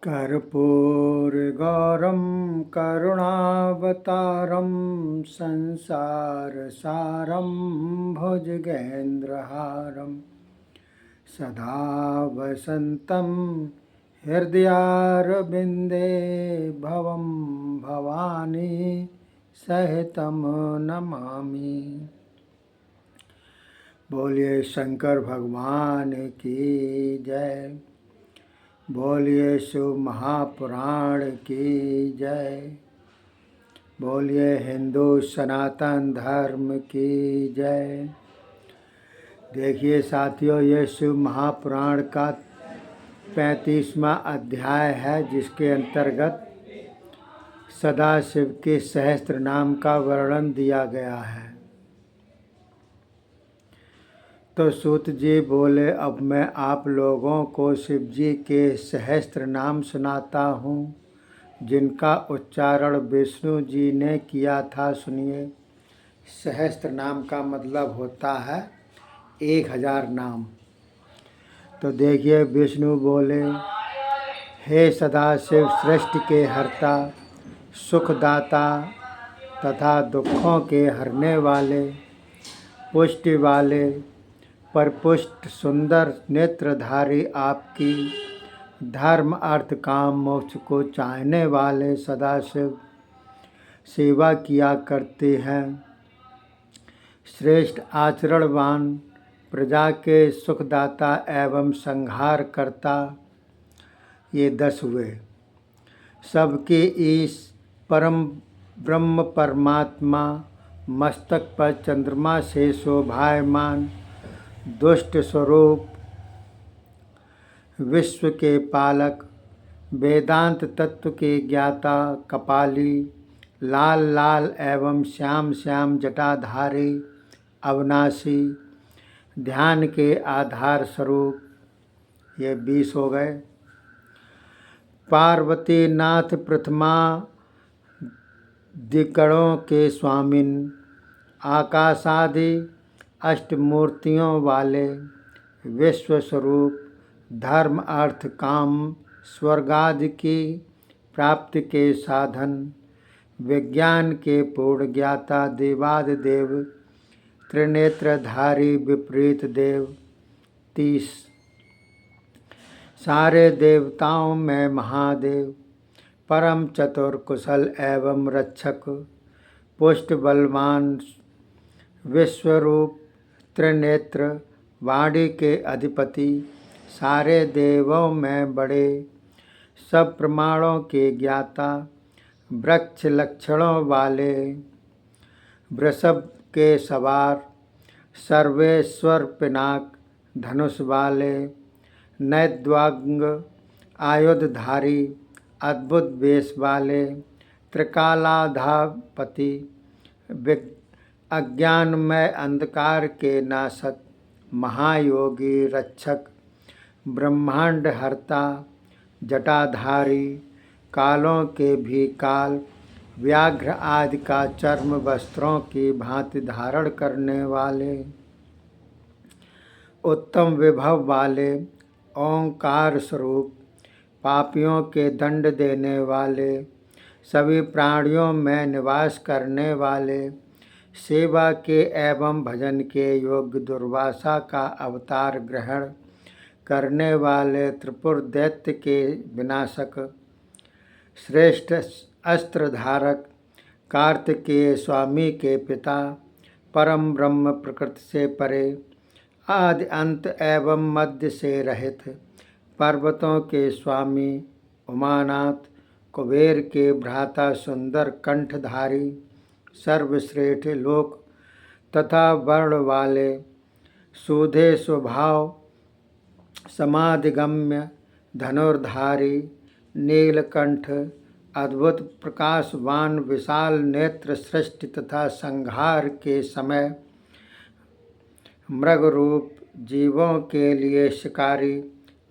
कर्पूरगौरं करुणावतारं संसारसारं भुजगेन्द्रहारं सदा वसन्तं हृदयारविन्दे भवं भवानी सहितं नमामि। बोलिए शंकर भगवान की जय। बोलिए शिव महापुराण की जय। बोलिए हिंदू सनातन धर्म की जय। देखिए साथियों, ये शिव महापुराण का 35वां अध्याय है, जिसके अंतर्गत सदाशिव के सहस्त्र नाम का वर्णन दिया गया है। तो सूत जी बोले, अब मैं आप लोगों को शिव जी के सहस्त्र नाम सुनाता हूँ, जिनका उच्चारण विष्णु जी ने किया था। सुनिए। सहस्त्र नाम का मतलब होता है 1000 नाम। तो देखिए, विष्णु बोले, हे सदाशिव, सृष्टि के हर्ता, सुखदाता तथा दुखों के हरने वाले, पुष्टि वाले, परपुष्ट सुंदर नेत्रधारी, आपकी धर्म अर्थ काम मोक्ष को चाहने वाले सदाशिव सेवा किया करते हैं। श्रेष्ठ आचरणवान, प्रजा के सुखदाता एवं संहार करता, ये 10 हुए। सबके ईश परम ब्रह्म परमात्मा, मस्तक पर चंद्रमा से शोभायमान, दुष्ट स्वरूप, विश्व के पालक, वेदांत तत्व के ज्ञाता, कपाली, लाल लाल एवं श्याम श्याम जटाधारी, अविनाशी, ध्यान के आधार स्वरूप, ये 20 हो गए। पार्वती नाथ प्रथमा दिगणों के स्वामिन, आकाशादि अष्टमूर्तियों वाले, विश्व स्वरूप, धर्म अर्थ काम स्वर्गादि की प्राप्ति के साधन, विज्ञान के पूर्ण ज्ञाता, देवादिदेव, त्रिनेत्रधारी, विपरीत देव, 30। सारे देवताओं में महादेव, परम चतुर, कुशल एवं रक्षक, पुष्ट बलवान, विश्वरूप, त्रिनेत्र, वाणी के अधिपति, सारे देवों में बड़े, सब प्रमाणों के ज्ञाता, वृक्ष लक्षणों वाले, वृषभ के सवार, सर्वेश्वर, पिनाक, धनुष वाले, नैद्वांग, आयुधधारी, अद्भुत वेश वाले, त्रिकालाधापति, अज्ञानमय अंधकार के नाशक, महायोगी, रक्षक, ब्रह्मांड हर्ता, जटाधारी, कालों के भी काल, व्याघ्र आदि का चर्म वस्त्रों की भांति धारण करने वाले, उत्तम विभव वाले, ओंकार स्वरूप, पापियों के दंड देने वाले, सभी प्राणियों में निवास करने वाले, सेवा के एवं भजन के योग्य, दुर्वासा का अवतार ग्रहण करने वाले, त्रिपुर दैत्य के विनाशक, श्रेष्ठ अस्त्रधारक, कार्तिकेय स्वामी के पिता, परम ब्रह्म, प्रकृति से परे, आदि अंत एवं मध्य से रहित, पर्वतों के स्वामी, उमानाथ, कुबेर के भ्राता, सुंदर कंठधारी, सर्वश्रेष्ठ, लोक तथा वर्ण वाले, सूधे स्वभाव, समाधिगम्य, धनुर्धारी, नीलकंठ, अद्भुत प्रकाशवान, विशाल नेत्र, सृष्टि तथा संहार के समय मृग रूप, जीवों के लिए शिकारी,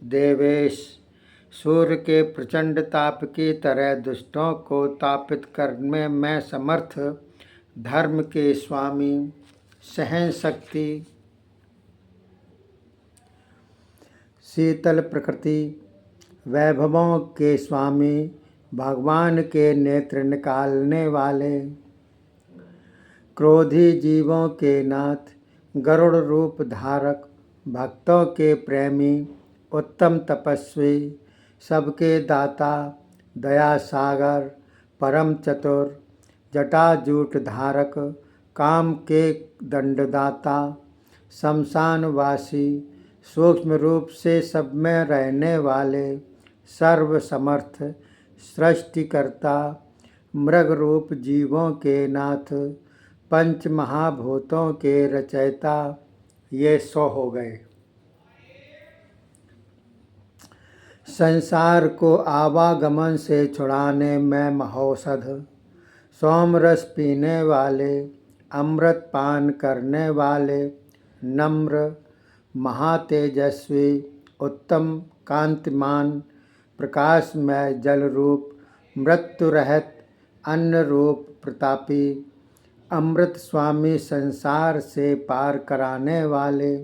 देवेश, सूर्य के प्रचंड ताप की तरह दुष्टों को तापित करने में समर्थ, धर्म के स्वामी, सहन शक्ति, शीतल प्रकृति, वैभवों के स्वामी, भगवान के नेत्र निकालने वाले, क्रोधी जीवों के नाथ, गरुड़ रूप धारक, भक्तों के प्रेमी, उत्तम तपस्वी, सबके दाता, दया सागर, परम चतुर, जटाजूट धारक, काम के दंडदाता, शमशानवासी, सूक्ष्म रूप से सब में रहने वाले, सर्व समर्थ, सृष्टिकर्ता, मृग रूप जीवों के नाथ, पंच महाभूतों के रचयिता। ये 100 हो गए। संसार को आवागमन से छुड़ाने में महौषध, सोमरस पीने वाले, अमृत पान करने वाले, नम्र, महातेजस्वी, उत्तम कांतिमान, प्रकाशमय जल रूप, मृत्यु रहित अन्न रूप प्रतापी, अमृत स्वामी, संसार से पार कराने वाले,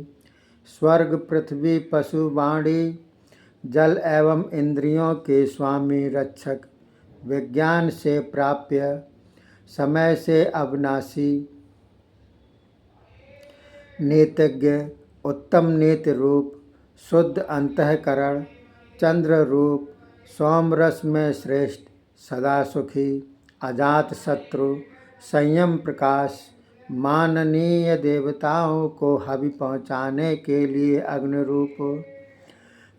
स्वर्ग पृथ्वी पशु वाणी, जल एवं इंद्रियों के स्वामी, रक्षक, विज्ञान से प्राप्य, समय से अविनाशी, नीतिज्ञ, उत्तम नीति रूप, शुद्ध अंतःकरण, चंद्र रूप, सोमरस में श्रेष्ठ, सदा सुखी, अजात शत्रु, संयम प्रकाश, माननीय, देवताओं को हवि पहुँचाने के लिए अग्नि रूप,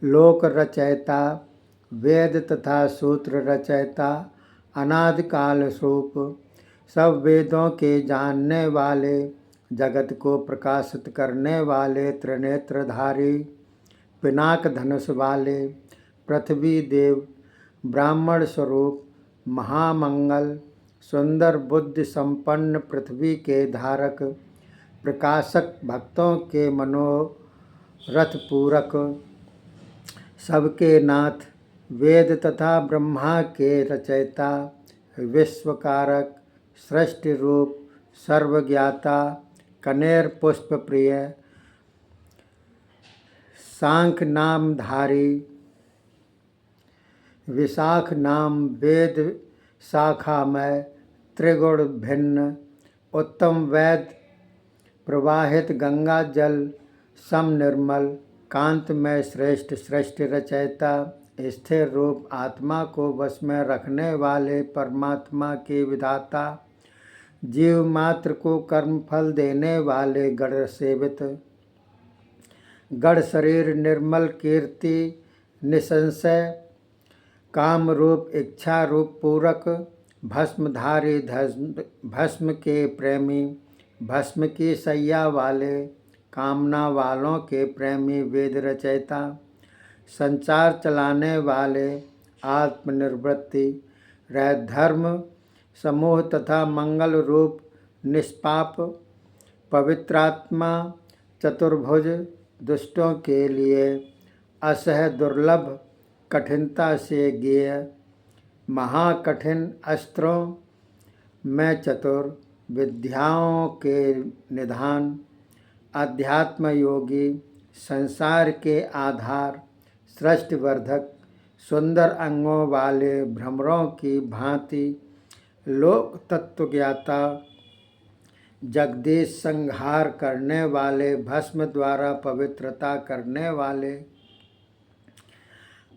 लोक रचयिता, वेद तथा सूत्र रचयिता, अनादिकाल स्वरूप, सब वेदों के जानने वाले, जगत को प्रकाशित करने वाले, त्रिनेत्रधारी, पिनाक धनुष वाले, पृथ्वी देव, ब्राह्मण स्वरूप, महामंगल, सुंदर बुद्धि संपन्न, पृथ्वी के धारक, प्रकाशक, भक्तों के मनोरथ पूरक, सबके नाथ, वेद तथा ब्रह्मा के रचयिता, विश्वकारक, सृष्टि रूप, सर्वज्ञाता, कनेर पुष्प प्रिय, सांख नामधारी, विशाख नाम वेद शाखा में, त्रिगुण भिन्न, उत्तम वेद प्रवाहित गंगा जल सम निर्मल, कांत में श्रेष्ठ, सृष्टि रचयिता, स्थिर रूप, आत्मा को वश में रखने वाले, परमात्मा के विधाता, जीव मात्र को कर्म फल देने वाले, गण सेवित, गण शरीर, निर्मल कीर्ति, निसंशय, काम रूप, इच्छा रूप पूरक, भस्मधारी, भस्म के प्रेमी, भस्म की सैया वाले, कामना वालों के प्रेमी, वेद रचयिता, संचार चलाने वाले, आत्मनिवृत्ति, रहित धर्म समूह तथा मंगल रूप, निष्पाप, पवित्रात्मा, चतुर्भुज, दुष्टों के लिए असह दुर्लभ, कठिनता से ज्ञेय, महाकठिन, अस्त्रों में चतुर, विद्याओं के निधान, अध्यात्म योगी, संसार के आधार, सृष्टिवर्धक, सुंदर अंगों वाले, भ्रमरों की भांति, लोक तत्व ज्ञाता, जगदीश संहार करने वाले, भस्म द्वारा पवित्रता करने वाले,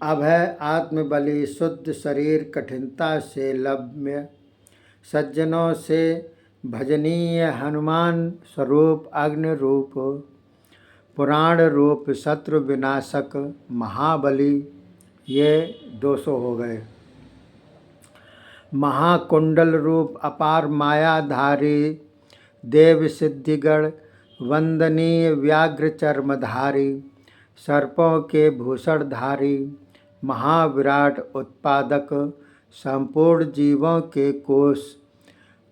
अभय, आत्मबली, शुद्ध शरीर, कठिनता से लभ्य, सज्जनों से भजनीय, हनुमान स्वरूप, अग्नि रूप, पुराण रूप, शत्रु विनाशक, महाबली। ये 200 हो गए। महाकुंडल रूप, अपार मायाधारी, देव सिद्धिगण, वंदनीय, व्याघ्र चर्मधारी, सर्पों के भूषणधारी, महाविराट, उत्पादक, संपूर्ण जीवों के कोष,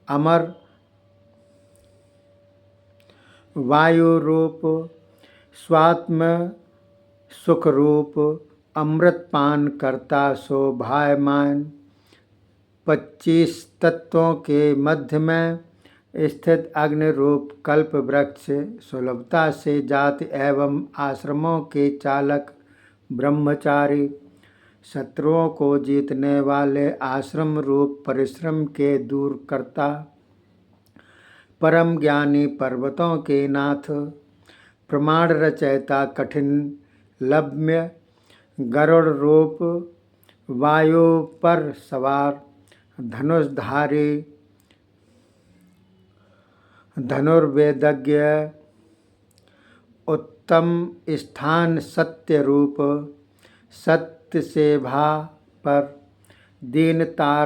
अमर, वायु रूप, स्वात्म सुख रूप, अमृत पान करता, शोभायमान, 25 तत्वों के मध्य में स्थित, अग्नि रूप, कल्प वृक्ष, सुलभता से जाति एवं आश्रमों के चालक, ब्रह्मचारी, शत्रुओं को जीतने वाले, आश्रम रूप परिश्रम के दूर करता, परम ज्ञानी पर्वतों के नाथ, प्रमाण रचयिता कठिन लम्य, गरुड़ रूप वायु पर सवार, धनुषधारी धनुर्वेदज्ञ, उत्तम स्थान सत्य रूप, सत्य सेवा पर, दीनता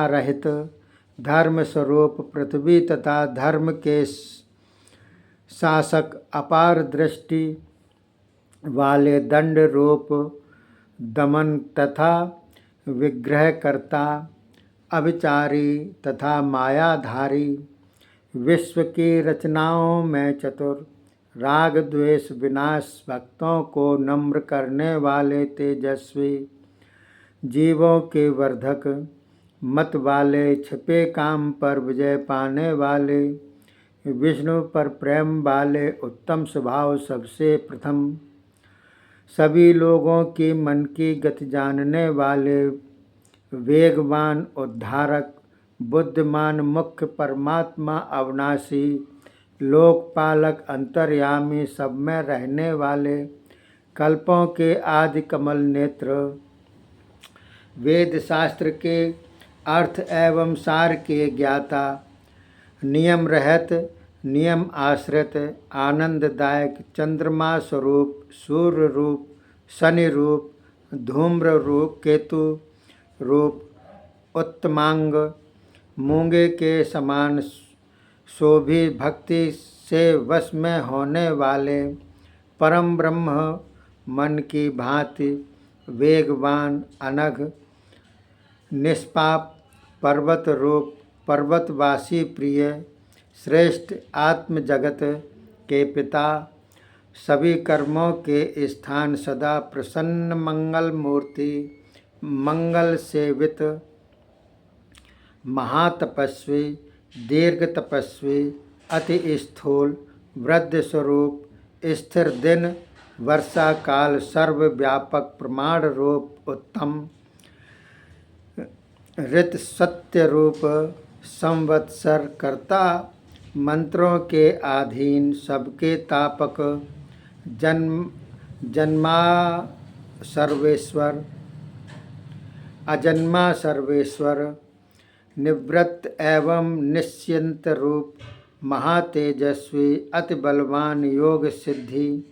रहित, धर्म स्वरूप पृथ्वी तथा धर्म के शासक, अपार दृष्टि वाले, दंड रूप दमन तथा विग्रह करता, अभिचारी तथा मायाधारी, विश्व की रचनाओं में चतुर, राग द्वेष विनाश, भक्तों को नम्र करने वाले, तेजस्वी, जीवों के वर्धक, मत वाले, छिपे काम पर विजय पाने वाले, विष्णु पर प्रेम वाले, उत्तम स्वभाव सबसे प्रथम, सभी लोगों की मन की गति जानने वाले, वेगवान उद्धारक, बुद्धिमान, मुख्य, परमात्मा अविनाशी, लोकपालक, अंतर्यामी, सब में रहने वाले, कल्पों के आदि कमल नेत्र, वेद शास्त्र के अर्थ एवं सार के ज्ञाता, नियम रहत, नियम आश्रित, आनंददायक, चंद्रमा स्वरूप, सूर्य रूप, शनि रूप, धूम्र रूप, केतु रूप, उत्तमांग, मूंगे के समान शोभी, भक्ति से वश में होने वाले, परम ब्रह्म, मन की भांति, वेगवान, अनघ, निष्पाप, पर्वत रूप, पर्वतवासी प्रिय, श्रेष्ठ, आत्म जगत के पिता, सभी कर्मों के स्थान, सदा प्रसन्न, मंगल मूर्ति, मंगल सेवित, महातपस्वी, दीर्घ तपस्वी, अति स्थूल, वृद्ध स्वरूप, स्थिर दिन, वर्षा काल, सर्वव्यापक, प्रमाण रूप, उत्तम, ऋत सत्य रूप, संवत्सर कर्ता, मंत्रों के अधीन, सबके तापक, जन्मा सर्वेश्वर, अजन्मा सर्वेश्वर, निवृत्त एवं निश्चिंत रूप, महातेजस्वी, अति बलवान, योग सिद्धि,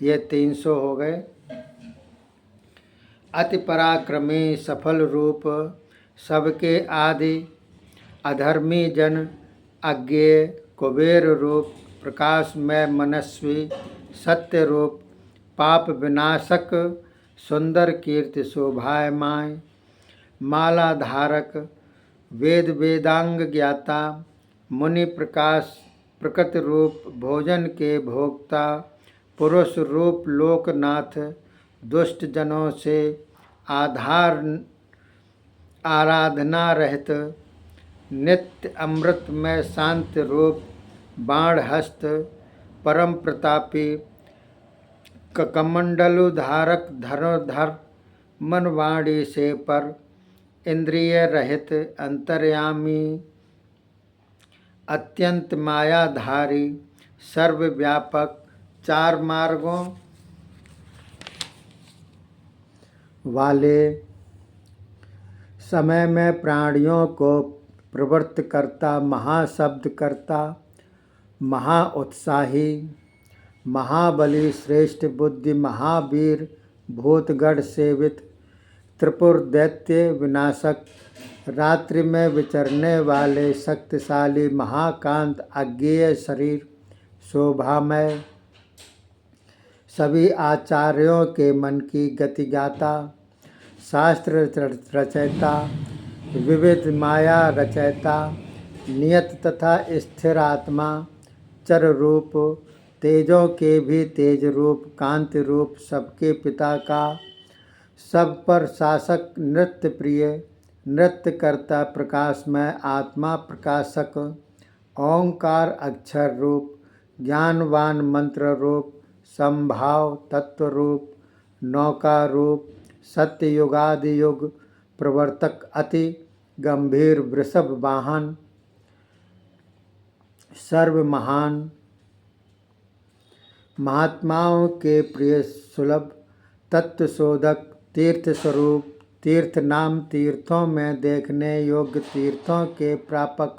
ये 300 हो गए। अति पराक्रमी, सफल रूप, सबके आदि, अधर्मी जन, अज्ञेय, कुबेर रूप, प्रकाशमय, मनस्वी, सत्य रूप, पाप विनाशक, सुंदर कीर्ति, शोभायमान, माला धारक, वेद वेदांग ज्ञाता, मुनि प्रकाश, प्रकृति रूप, भोजन के भोक्ता, पुरुष रूप, लोकनाथ, दुष्ट जनों से आराधना रहित, नित्य अमृत में शांत रूप, बाण हस्त, परम प्रतापी, कमंडलु धारक, धनुर्धर, मनवाणी से पर, इंद्रिय रहित, अंतर्यामी, अत्यंत मायाधारी, सर्वव्यापक, चार मार्गों वाले, समय में प्राणियों को प्रवृत्त करता, महाशब्द करता, महाउत्साही, महाबली, श्रेष्ठ बुद्धि, महावीर, भूतगढ़ सेवित, त्रिपुर दैत्य विनाशक, रात्रि में विचरने वाले, शक्तिशाली, महाकांत, अज्ञेय शरीर, शोभामय, सभी आचार्यों के मन की गति गाता, शास्त्र रचयिता, विविध माया रचयिता, नियत तथा स्थिर आत्मा, चर रूप, तेजों के भी तेज रूप, कांति रूप, सबके पिता का, सब पर शासक, नृत्य प्रिय, नृत्य करता, प्रकाशमय, आत्मा प्रकाशक, ओंकार अक्षर रूप, ज्ञानवान, मंत्र रूप, संभाव तत्व रूप, नौका रूप, सत्य युगादि युग प्रवर्तक, अति गंभीर वृषभ वाहन, सर्व महान, महात्माओं के प्रिय सुलभ, तत्व शोधक, तीर्थ स्वरूप, तीर्थ नाम तीर्थों में देखने योग्य तीर्थों के प्रापक,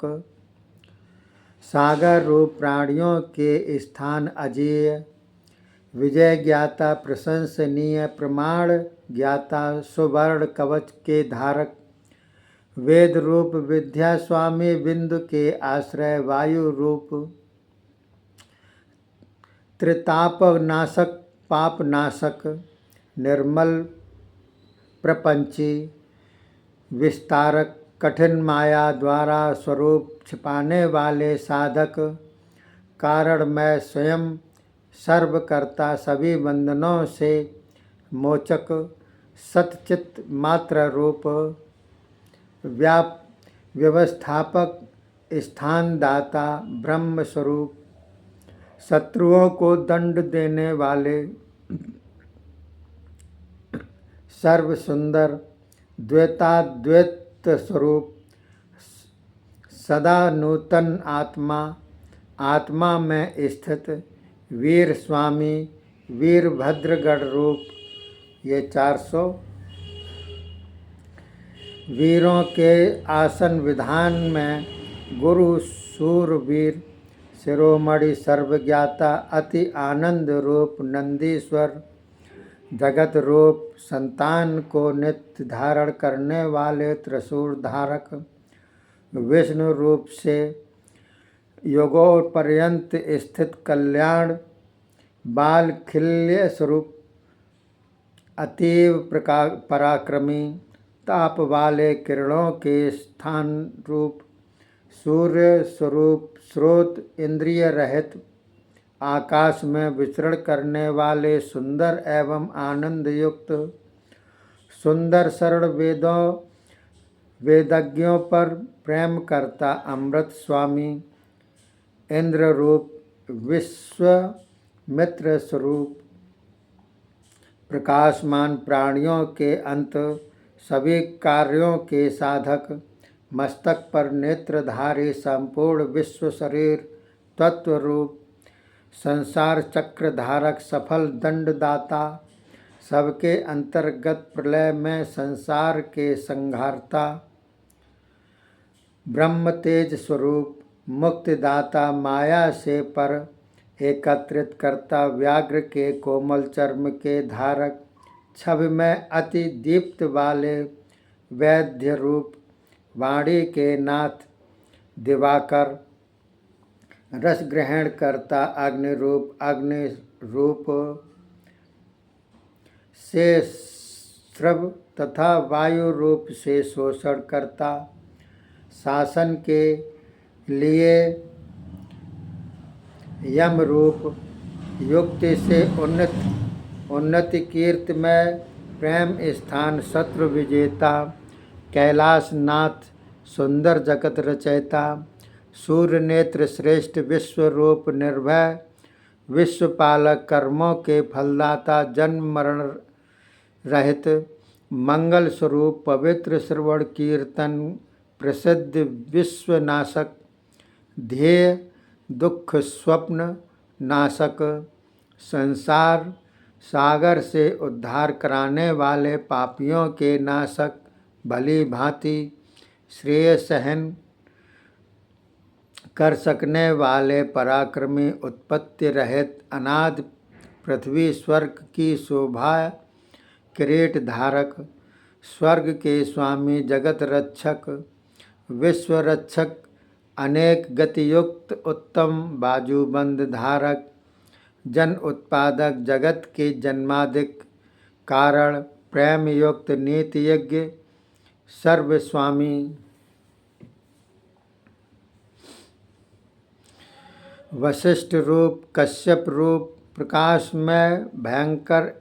सागर रूप प्राणियों के स्थान अजेय, विजय ज्ञाता, प्रशंसनीय, प्रमाण ज्ञाता, सुवर्ण कवच के धारक, वेद रूप, विद्या स्वामी, बिंदु के आश्रय, वायु रूप, त्रिताप नाशक, पाप नाशक, निर्मल प्रपंची, विस्तारक, कठिन माया द्वारा स्वरूप छिपाने वाले साधक, कारण मैं स्वयं सर्वकर्ता, सभी बंधनों से मोचक, सतचित मात्र रूप, व्यवस्थापक, स्थान दाता, ब्रह्म स्वरूप, शत्रुओं को दंड देने वाले, सर्व सुंदर, द्वैताद्वैत स्वरूप, सदा नूतन आत्मा, आत्मा में स्थित, वीर स्वामी, वीरभद्रगढ़ रूप। ये 400 वीरों के आसन विधान में गुरु सूरवीर, शिरोमणि सर्वज्ञाता, अति आनंद रूप, नंदीश्वर, जगत रूप, संतान को नित्य धारण करने वाले त्रिशूल धारक, विष्णु रूप से युगों पर्यंत स्थित कल्याण, बाल खिल्य स्वरूप, अतीव पराक्रमी, ताप वाले किरणों के स्थान रूप, सूर्य स्वरूप, स्रोत, इंद्रिय रहित, आकाश में विचरण करने वाले, सुंदर एवं आनंद युक्त, सुंदर सरल, वेदज्ञों पर प्रेम करता, अमृत स्वामी, इंद्र रूप, विश्वामित्र स्वरूप, प्रकाशमान, प्राणियों के अंत, सभी कार्यों के साधक, मस्तक पर नेत्रधारी, संपूर्ण विश्व शरीर, तत्व रूप, संसार चक्र धारक, सफल दंडदाता, सबके अंतर्गत प्रलय में संसार के संहारता, ब्रह्म तेज स्वरूप, मुक्तिदाता, माया से पर एकत्रित करता, व्याघ्र के कोमल चर्म के धारक, छवि में अति दीप्त वाले, वैद्य रूप, वाणी के नाथ, दिवाकर, रस ग्रहण करता, अग्नि रूप से श्रव तथा वायु रूप से शोषण करता, शासन के लिए यम रूप, युक्ति से उन्नति, कीर्ति में प्रेम स्थान, शत्रु विजेता, कैलाश नाथ, सुंदर जगत रचयिता, सूर्य नेत्र श्रेष्ठ, विश्व रूप, निर्भय, विश्वपालक, कर्मों के फलदाता, जन्म मरण रहित, मंगल स्वरूप, पवित्र, श्रवण कीर्तन प्रसिद्ध, विश्वनाशक, ध्येय, दुख स्वप्न नाशक, संसार सागर से उद्धार कराने वाले, पापियों के नाशक, भली भांति श्रेय सहन कर सकने वाले, पराक्रमी, उत्पत्ति रहित, अनादि, पृथ्वी स्वर्ग की शोभा, किरीट धारक, स्वर्ग के स्वामी, जगत रक्षक, विश्व रक्षक, अनेक गतियुक्त, उत्तम बाजूबंद धारक, जन उत्पादक, जगत के जन्मादिक कारण, प्रेम युक्त, नीति यज्ञ, सर्व स्वामी, वशिष्ठ रूप, कश्यप रूप, प्रकाश में भयंकर,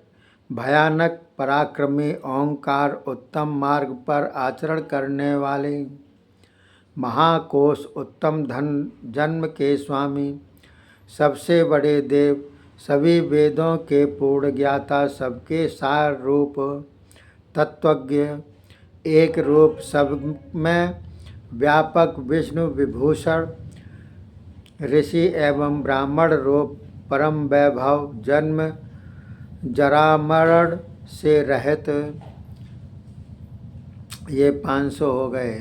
भयानक, पराक्रमी, ओंकार, उत्तम मार्ग पर आचरण करने वाले, महाकोश, उत्तम धन, जन्म के स्वामी, सबसे बड़े देव, सभी वेदों के पूर्ण ज्ञाता, सबके सार रूप तत्वज्ञ, एक रूप सब में व्यापक विष्णु विभूषण, ऋषि एवं ब्राह्मण रूप परम वैभव, जन्म जरामरण से रहित। ये 500 हो गए।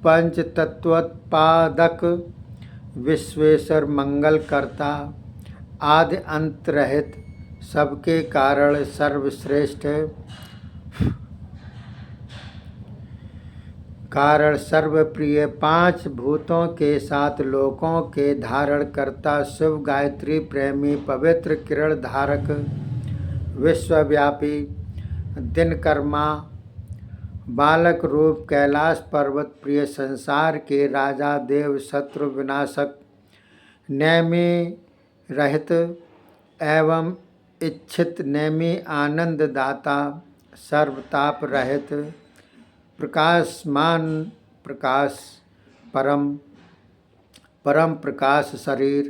पंचतत्वोत्पादक, विश्वेश्वर मंगल करता, आदि अंत रहित, सबके कारण सर्वश्रेष्ठ, कारण सर्वप्रिय, 5 भूतों के 7 लोकों के धारण करता, शिव गायत्री प्रेमी, पवित्र किरण धारक, विश्वव्यापी, दिनकर्मा, बालक रूप, कैलाश पर्वत प्रिय, संसार के राजा, देव शत्रु विनाशक, नैमी रहित एवं इच्छित, नैमी आनंद दाता, सर्वताप रहित, प्रकाशमान प्रकाश, परम प्रकाश शरीर,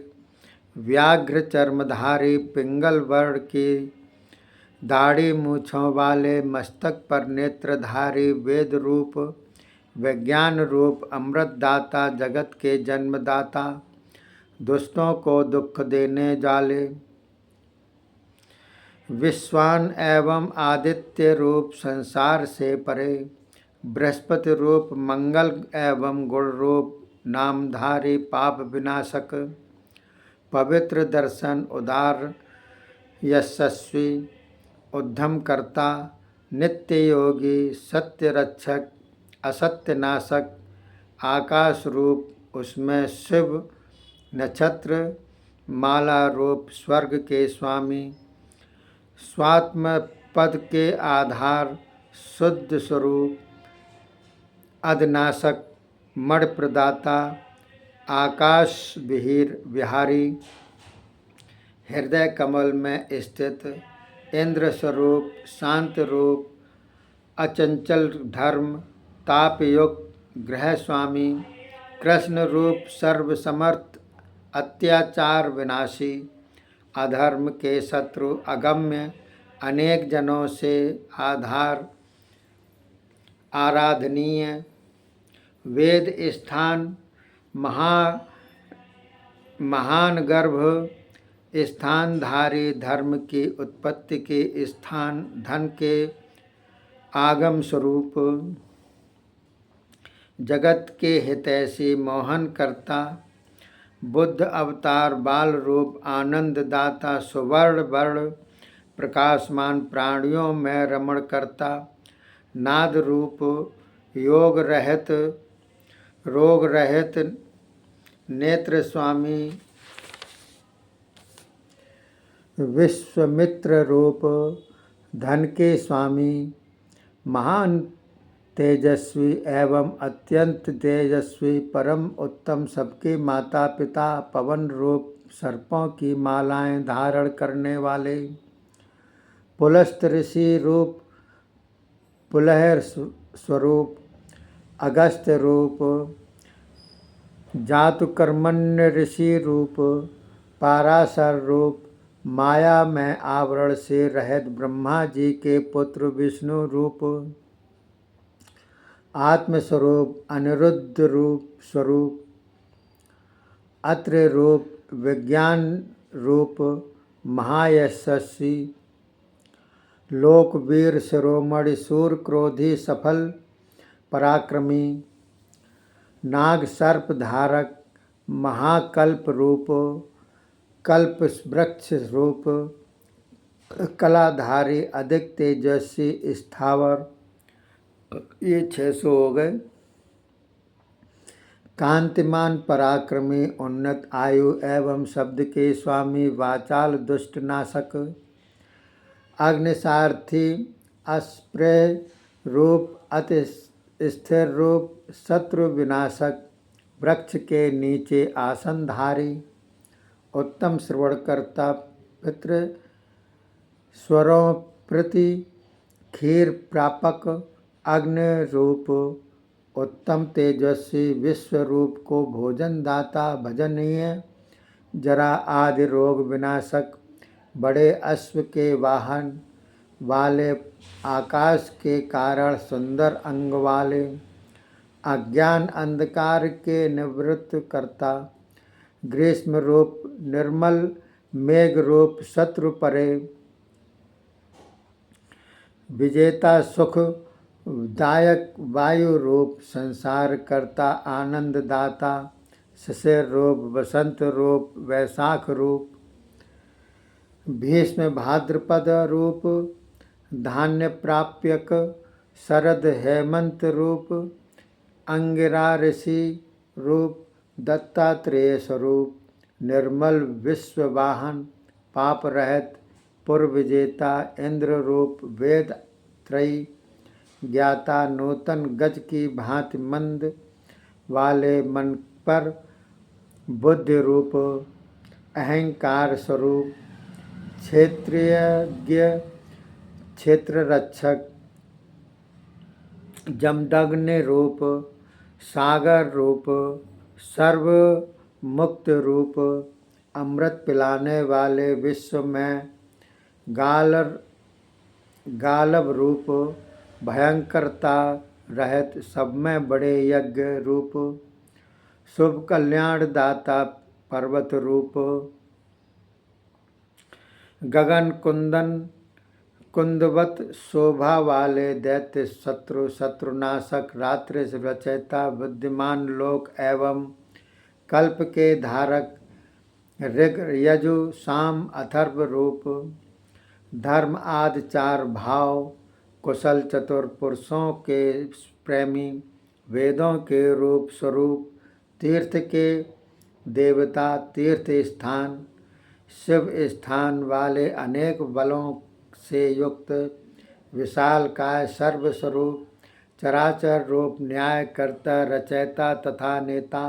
व्याघ्र चर्मधारी, पिंगल वर्ण की दाढ़ी मूछों वाले, मस्तक पर नेत्रधारी, वेद रूप, विज्ञान रूप, अमृतदाता, जगत के जन्मदाता, दुष्टों को दुख देने वाले, विश्वान एवं आदित्य रूप, संसार से परे, बृहस्पति रूप, मंगल एवं गुण रूप, नामधारी, पाप विनाशक, पवित्र दर्शन, उदार यशस्वी, उद्धम करता, नित्य योगी, सत्य रक्षक, असत्य नाशक, आकाश रूप, उसमें शिव नक्षत्र माला रूप, स्वर्ग के स्वामी, स्वात्म पद के आधार, शुद्ध स्वरूप, अधनाशक, मण प्रदाता, आकाश विहारी, हृदय कमल में स्थित, इंद्र स्वरूप, शांत रूप, अचंचल धर्म, ताप युक्त, ग्रह स्वामी, कृष्ण रूप, सर्वसमर्थ, अत्याचार विनाशी, अधर्म के शत्रु, अगम्य, अनेक जनों से आधार, आराधनीय, वेद स्थान, महान गर्भ स्थानधारी, धर्म की उत्पत्ति के स्थान, धन के आगम स्वरूप, जगत के हितैषी, मोहन करता, बुद्ध अवतार, बाल रूप, आनंद दाता, सुवर्ण वर्ण, प्रकाशमान, प्राणियों में रमण करता, नाद रूप, योग रहित, रोग रहित, नेत्र स्वामी, विश्वमित्र रूप, धन के स्वामी, महान तेजस्वी एवं अत्यंत तेजस्वी, परम उत्तम, सबके माता पिता, पवन रूप, सर्पों की मालाएं धारण करने वाले, पुलस्त ऋषि रूप, पुलह स्वरूप, अगस्त रूप, जातुकर्मण्य ऋषि रूप, पाराशर रूप, माया में आवरण से रहित, ब्रह्मा जी के पुत्र, विष्णु रूप, आत्मस्वरूप, अनिरुद्ध रूप स्वरूप, अत्र रूप, विज्ञान रूप, महायशस्वी, लोकवीर, शिरोमणि, सूर क्रोधी, सफल पराक्रमी, नाग सर्प धारक, महाकल्प रूप, कल्प वृक्ष रूप, कलाधारी, अधिक तेजस्वी, स्थावर। ये 600 हो गए। कांतिमान, पराक्रमी, उन्नत आयु एवं शब्द के स्वामी, वाचाल, दुष्ट नाशक, अग्निसारथी, अस्प्रेय रूप, अति स्थिर रूप, शत्रु विनाशक, वृक्ष के नीचे आसनधारी, उत्तम श्रवणकर्ता, पितृ स्वरों प्रति, खीर प्रापक, अग्नि रूप, उत्तम तेजस्वी विश्वरूप को भोजन दाता भजनीय, जरा आदि रोग विनाशक, बड़े अश्व के वाहन वाले, आकाश के कारण सुंदर अंग वाले, अज्ञान अंधकार के निवृत्त करता, ग्रीष्म रूप निर्मल, मेघ रूप शत्रु परे, विजेता सुख दायक, वायु रूप संसार करता, आनंद दाता, शिशिर रूप वसंत रूप, वैशाख रूप, भीष्म भाद्रपद रूप, धान्य प्राप्यक, शरद हेमंत रूप, अंगिरा ऋषि रूप, दत्तात्रेय स्वरूप, निर्मल विश्व वाहन, पाप रहित, पूर्व विजेता, इंद्र रूप, वेद त्रयी ज्ञाता, नूतन गज की भांति मंद वाले, मन पर बुद्धि रूप, अहंकार स्वरूप, क्षेत्रीयज्ञ, क्षेत्र रक्षक, जमदग्नि रूप, सागर रूप, सर्व मुक्त रूप, अमृत पिलाने वाले, विश्व में गालव रूप, भयंकरता रहित, सब में बड़े यज्ञ रूप, शुभ कल्याण दाता, पर्वत रूप, गगन कुंदवत शोभा वाले, दैत्य शत्रुनाशक, रात्रि रचयिता, बुद्धिमान लोक एवं कल्प के धारक, ऋग यजु साम अथर्व रूप, धर्म आदि चार भाव, कुशल चतुर पुरुषों के प्रेमी, वेदों के रूप स्वरूप, तीर्थ के देवता, तीर्थ स्थान, शिव स्थान वाले, अनेक बलों से युक्त, विशाल काय, सर्वस्वरूप, चराचर रूप, न्याय करता, रचयिता तथा नेता,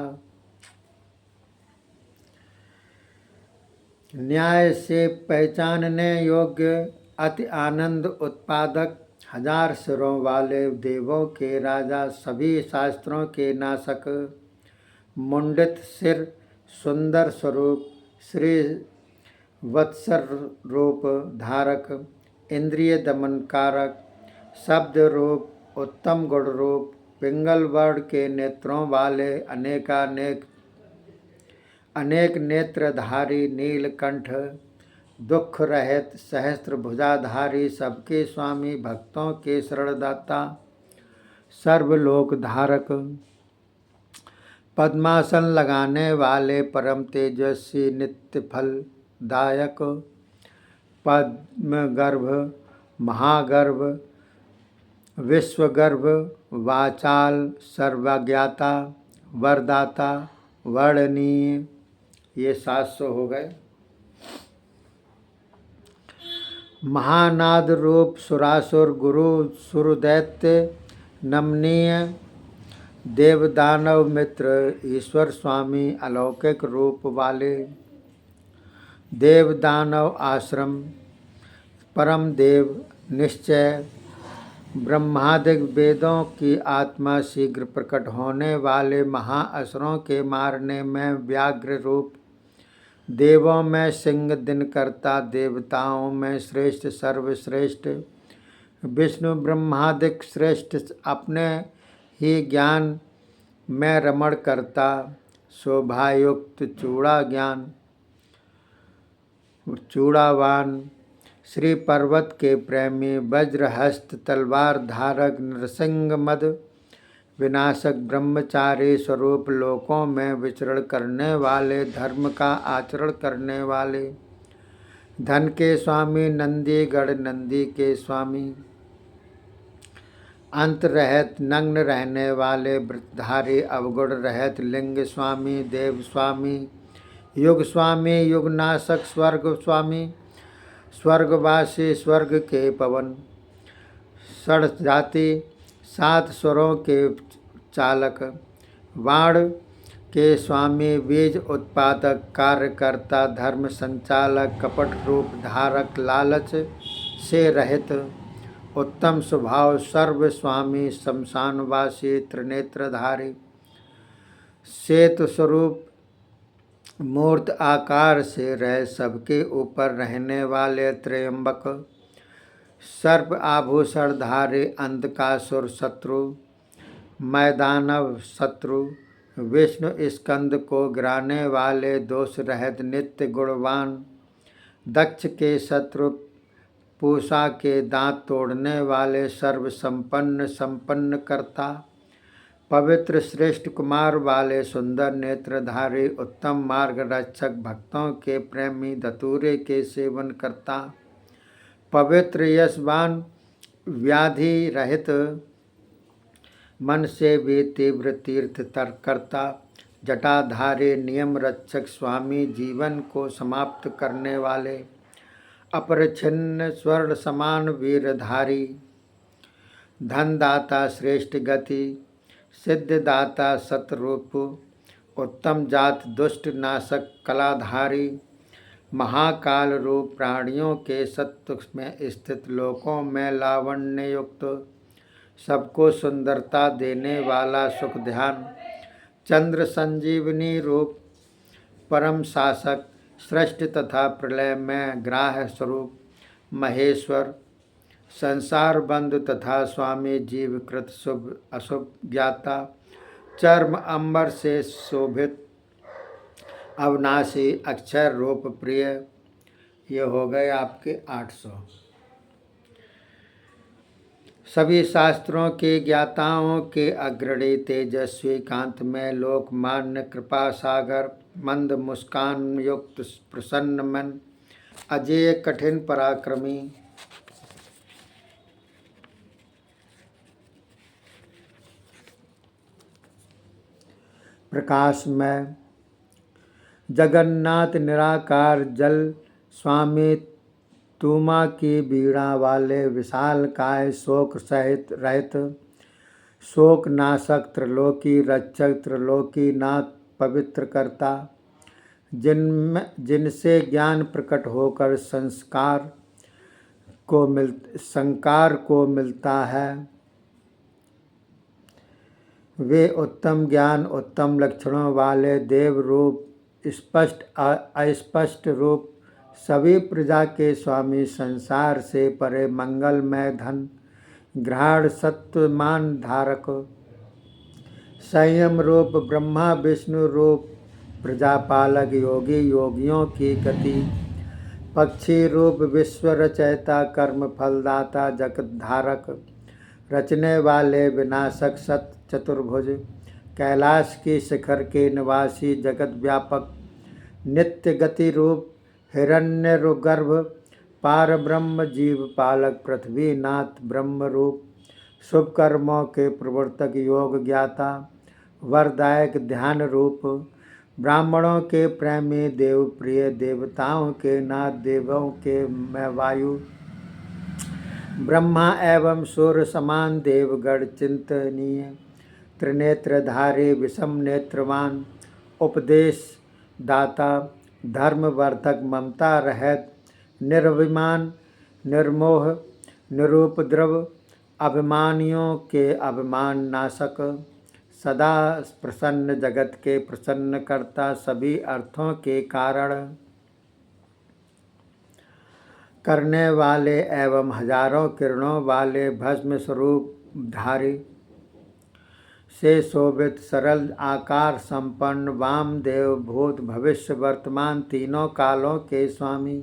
न्याय से पहचानने योग्य, अति आनंद उत्पादक, हजार सिरों वाले, देवों के राजा, सभी शास्त्रों के नाशक, मुंडित सिर, सुंदर स्वरूप, श्री वत्सर रूप धारक, इंद्रिय दमन कारक, शब्द रूप, उत्तम गुण रूप, पिंगल वर्ण के नेत्रों वाले, अनेक नेत्रधारी, नीलकंठ, दुख रहित, सहस्त्र भुजाधारी, सबके स्वामी, भक्तों के शरणदाता, सर्वलोक धारक, पद्मासन लगाने वाले, परम तेजस्वी, नित्य फलदायक, पद्मगर्भ, महागर्भ, विश्वगर्भ, वाचाल, सर्वज्ञाता, वरदाता, वर्णनीय। ये 700 हो गए। महानाद रूप, सुरासुर गुरु, सुरदैत्य नमनीय, देवदानव मित्र, ईश्वर स्वामी, अलौकिक रूप वाले, देवदानव आश्रम, परम देव निश्चय, ब्रह्मादिक वेदों की आत्मा, शीघ्र प्रकट होने वाले, महाअसुरों के मारने में व्याघ्र रूप, देवों में सिंह दिनकर्ता, देवताओं में श्रेष्ठ, सर्वश्रेष्ठ, विष्णु ब्रह्मादिक श्रेष्ठ, अपने ही ज्ञान में रमण करता, शोभायुक्त, चूड़ावान, श्री पर्वत के प्रेमी, वज्रहस्त, तलवार धारक, नृसिंह मद विनाशक, ब्रह्मचारी स्वरूप, लोकों में विचरण करने वाले, धर्म का आचरण करने वाले, धन के स्वामी, नंदीगढ़ नंदी के स्वामी, अंत रहित, नग्न रहने वाले, व्रतधारी, अवगुण रहित, लिंग स्वामी, देव स्वामी, युग स्वामी, युगनाशक, स्वर्ग स्वामी, स्वर्गवासी, स्वर्ग के पवन, षड जाति, 7 स्वरों के चालक, वाण के स्वामी, बीज उत्पादक, कार्यकर्ता, धर्म संचालक, कपट रूप धारक, लालच से रहित, उत्तम स्वभाव सर्व स्वामी शमशानवासी त्रिनेत्रधारी श्वेत स्वरूप मूर्त आकार से रह सबके ऊपर रहने वाले त्र्यंबक सर्प आभूषण धारे अंधकासुर शत्रु मैदानव शत्रु विष्णु स्कंद को गिराने वाले दोष रहित नित्य गुणवान दक्ष के शत्रु पूषा के दांत तोड़ने वाले सर्व संपन्न करता पवित्र श्रेष्ठ कुमार वाले सुंदर नेत्रधारी उत्तम मार्ग रक्षक भक्तों के प्रेमी धतूरे के सेवन करता पवित्र यशवान व्याधि रहित मन से भी तीव्र तीर्थ तर्क करता जटाधारी नियम रक्षक स्वामी जीवन को समाप्त करने वाले अपरिछिन्न स्वर्ण समान वीरधारी धनदाता श्रेष्ठ गति सिद्धदाता सतरूप उत्तम जात दुष्ट नाशक कलाधारी महाकाल रूप प्राणियों के सत्व में स्थित लोकों में लावण्य युक्त सबको सुंदरता देने वाला सुख ध्यान चंद्र संजीवनी रूप परम शासक सृष्टि तथा प्रलय में ग्राह्य स्वरूप महेश्वर संसार बंधु तथा स्वामी जीवकृत शुभ अशुभ ज्ञाता चर्म अंबर से शोभित अविनाशी अक्षर रूप प्रिय। ये हो गए आपके 800। सभी शास्त्रों के ज्ञाताओं के अग्रणी तेजस्वी कांतमय लोकमान्य कृपा सागर मंद मुस्कान युक्त प्रसन्न मन अजेय कठिन पराक्रमी प्रकाशमय जगन्नाथ निराकार जल स्वामी तूमा की बीड़ा वाले विशाल काय शोक सहित रहित शोक नाशक त्रिलोकी रक्षक त्रिलोकी नाथ पवित्र करता जिनसे ज्ञान प्रकट होकर संस्कार को मिलता है वे उत्तम ज्ञान उत्तम लक्षणों वाले देव रूप स्पष्ट अस्पष्ट रूप सभी प्रजा के स्वामी संसार से परे मंगलमय धन घ्राण सत्वमान धारक संयम रूप ब्रह्मा विष्णु रूप प्रजापालक योगी योगियों की गति पक्षी रूप विश्व रचयिता कर्म फलदाता जगत धारक रचने वाले विनाशक सत चतुर्भुज कैलाश की शिखर के निवासी जगत व्यापक नित्य गति रूप हिरण्य गर्भ पार ब्रह्म जीव पालक पृथ्वी नाथ ब्रह्म रूप शुभ कर्मों के प्रवर्तक योग ज्ञाता वरदायक ध्यान रूप ब्राह्मणों के प्रेमी देव प्रिय देवताओं के नाथ देवों के मैं वायु ब्रह्मा एवं सूर्य समान देवगण चिंतनीय त्रिनेत्रधारी विषम नेत्रवान उपदेश दाता धर्मवर्धक ममता रहित निर्विमान निर्मोह निरूपद्रव अभिमानियों के अभिमान नाशक सदा प्रसन्न जगत के प्रसन्न करता सभी अर्थों के कारण करने वाले एवं हजारों किरणों वाले भस्म स्वरूप धारी से शोभित सरल आकार संपन्न वामदेव भूत भविष्य वर्तमान तीनों कालों के स्वामी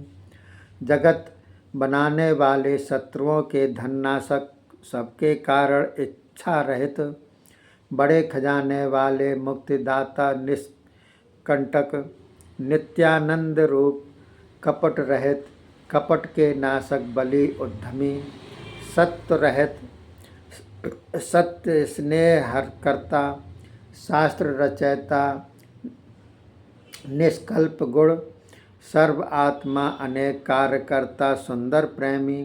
जगत बनाने वाले शत्रुओं के धननाशक सबके कारण इच्छा रहित बड़े खजाने वाले मुक्तिदाता निष्कंटक नित्यानंद रूप कपट रहित कपट के नाशक बलि उद्यमी सत्य रहित सत्य स्नेह हरकर्ता शास्त्र रचयिता निष्कल्प गुण सर्व आत्मा अनेक कार्यकर्ता सुंदर प्रेमी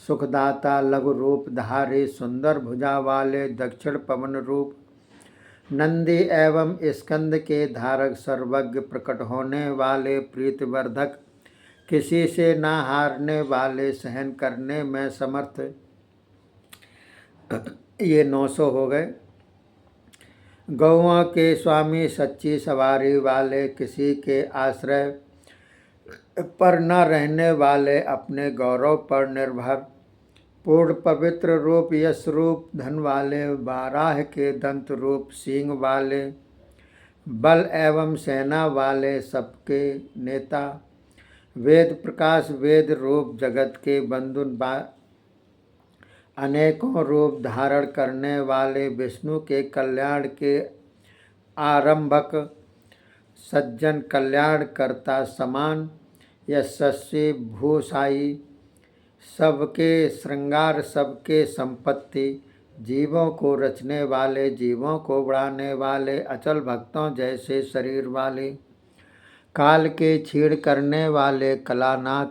सुखदाता लघु रूप धारी सुंदर भुजा वाले दक्षिण पवन रूप नंदी एवं स्कंद के धारक सर्वज्ञ प्रकट होने वाले प्रीतिवर्धक किसी से ना हारने वाले सहन करने में समर्थ ये 900 हो गए। गौओं के स्वामी सच्ची सवारी वाले, किसी के आश्रय पर न रहने वाले, अपने गौरव पर निर्भर, पूर्ण पवित्र रूप यश रूप धन वाले, बाराह के दंत रूप सींग वाले, बल एवं सेना वाले, सबके नेता, वेद प्रकाश वेद रूप जगत के बंधु, अनेकों रूप धारण करने वाले, विष्णु के कल्याण के आरंभक, सज्जन कल्याण करता समान, यशस्वी भूषाई, सबके श्रृंगार सबके संपत्ति, जीवों को रचने वाले, जीवों को बढ़ाने वाले, अचल भक्तों जैसे शरीर वाले, काल के छीड़ करने वाले, कलानाथ,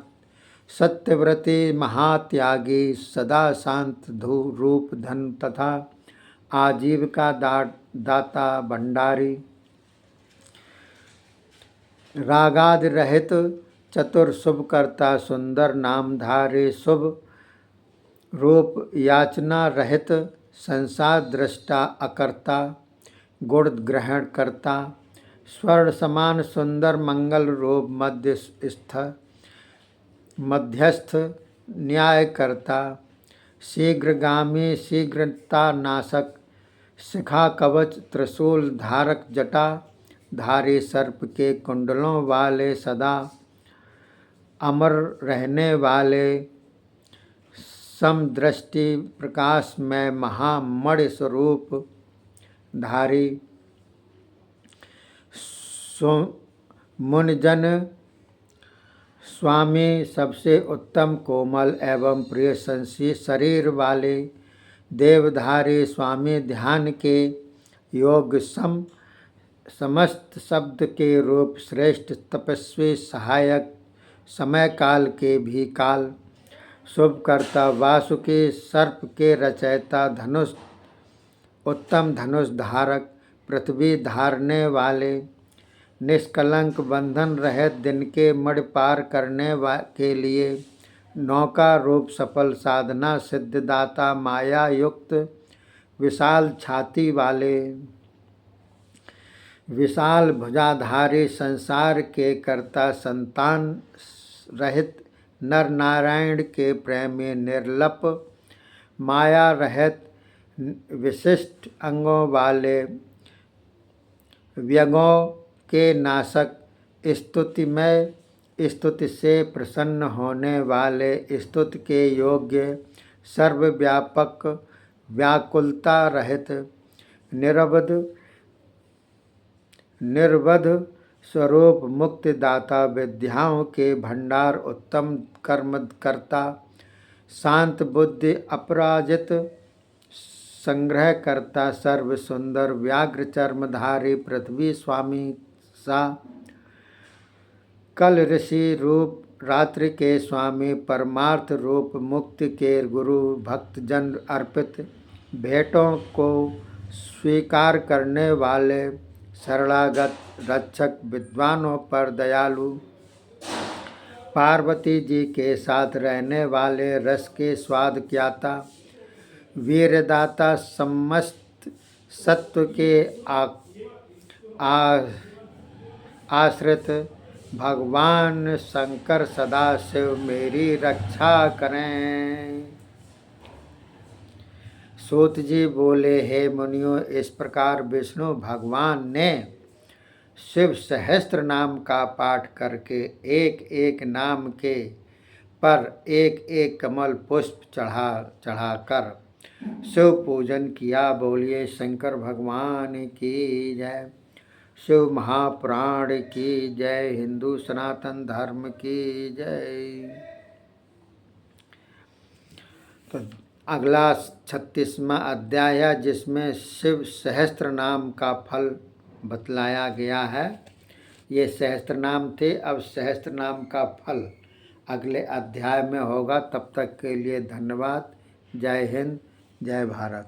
सत्यव्रती महात्यागी, सदा शांत रूप धन तथा आजीविका दाता भंडारी, रागादि रहित चतुर शुभ करता, सुंदर नामधारी, शुभ रूप याचना रहित, संसार दृष्टा अकर्ता, गुण ग्रहण करता, स्वर्ण समान सुंदर मंगल रूप मध्यस्थ न्याय करता, शीघ्रगामी शीघ्रता नाशक, शिखा कवच त्रिशूल धारक, जटा धारी सर्प के कुंडलों वाले, सदा अमर रहने वाले, समदृष्टि प्रकाश में महामणि स्वरूप धारी, मुनिजन स्वामी, सबसे उत्तम कोमल एवं प्रिय संसी शरीर वाले, देवधारी स्वामी, ध्यान के योग समस्त शब्द के रूप, श्रेष्ठ तपस्वी सहायक, समय काल के भी काल, शुभ करता, वासुकी सर्प के रचयिता, धनुष उत्तम धनुष धारक, पृथ्वी धारने वाले, निष्कलंक बंधन रहित, दिन के मड़ पार करने के लिए, नौका रूप सफल साधना सिद्धदाता, माया युक्त विशाल छाती वाले, विशाल भुजाधारी, संसार के कर्ता, संतान रहित नर नारायण के प्रेमी, निर्लप माया रहित विशिष्ट अंगों वाले, व्यंगों के नाशक, स्तुति से प्रसन्न होने वाले, स्तुति के योग्य, सर्वव्यापक व्याकुलता रहित, निर्वध स्वरूप मुक्तिदाता, विद्याओं के भंडार, उत्तम कर्म करता, शांत बुद्धि अपराजित संग्रह करता, सर्व सुंदर व्याघ्र चर्मधारी, पृथ्वी स्वामी सा, कल ऋषि रूप, रात्रि के स्वामी, परमार्थ रूप, मुक्ति के गुरु, भक्तजन अर्पित भेंटों को स्वीकार करने वाले, शरणागत रक्षक, विद्वानों पर दयालु, पार्वती जी के साथ रहने वाले, रस के स्वाद ज्ञाता, वीरदाता, समस्त सत्व के आश्रित, भगवान शंकर सदा शिव मेरी रक्षा करें। सूत जी बोले, हे मुनियों, इस प्रकार विष्णु भगवान ने शिव सहस्त्र नाम का पाठ करके एक एक नाम के पर एक एक कमल पुष्प चढ़ाकर शिव पूजन किया। बोलिए शंकर भगवान की जय, शिव महापुराण की जय, हिंदू सनातन धर्म की जय। तो अगला 36वां अध्याय है, जिसमें शिव सहस्त्र नाम का फल बतलाया गया है। ये सहस्त्र नाम थे, अब सहस्त्र नाम का फल अगले अध्याय में होगा। तब तक के लिए धन्यवाद। जय हिंद, जय भारत।